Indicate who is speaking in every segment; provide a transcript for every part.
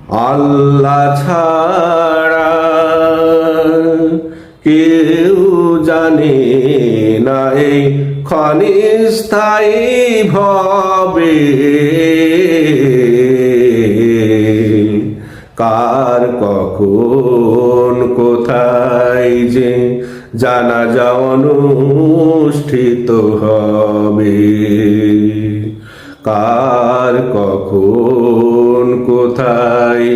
Speaker 1: আল্লাহ ছাড়া কেউ জানে না এই ক্ষণস্থায়ী ভবে কার কখন কোথায় যে জানাজা অনুষ্ঠিত হবে, কার কখন কোথায়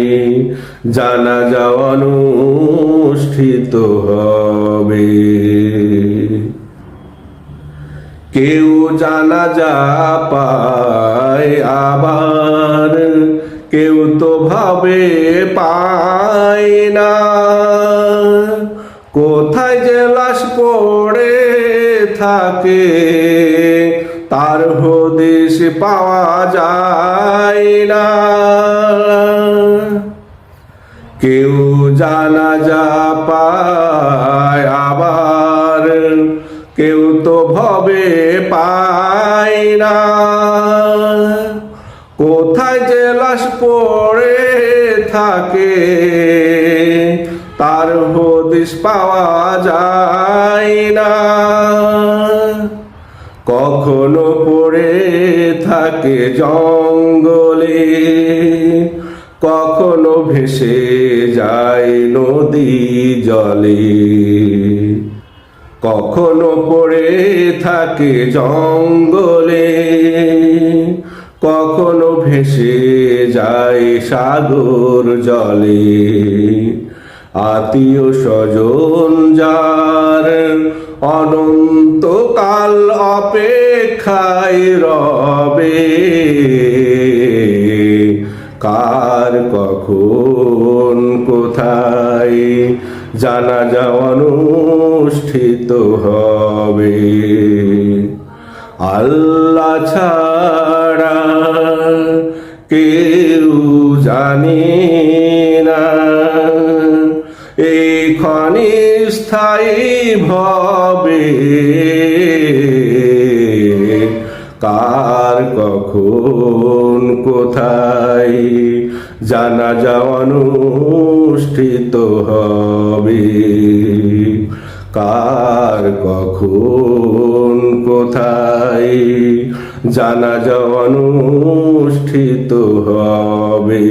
Speaker 1: জানাজা অনুষ্ঠিত হবে। কেউ জানাজা পায় আবার কেউ তো ভাবে পায় না, কোথায় যে লাশ পড়ে থাকে তার হদিস পাওয়া যায় না। কেউ জানাজা পায় আবার কেউ তো ভবে পায় না, কোথায় যে লাশ পড়ে থাকে তার হদিস পাওয়া যায় না। কখনো পড়ে থাকে জঙ্গলে, কখনো ভেসে যায় নদী জলে, কখনো পড়ে থাকে জঙ্গলে, কখনো ভেসে যায় সাগর জলে। আত্মীয় স্বজন যার অনন্তকাল অপেক্ষায় রবে, কার কখন কোথায় জানাজা অনুষ্ঠিত হবে। আল্লাহ ছাড়া কেউ জানে না এই ক্ষণস্থায়ী ভবে কার কখন কোথায় জানাজা অনুষ্ঠিত হবে, কার কখন কোথায় জানাজা অনুষ্ঠিত হবে।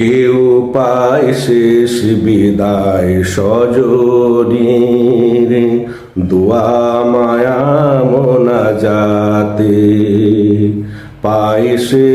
Speaker 1: কেউ পায় শেষ বিদায় স্বজনীর দোয়া মায়া মোনাজাতে, পায় সে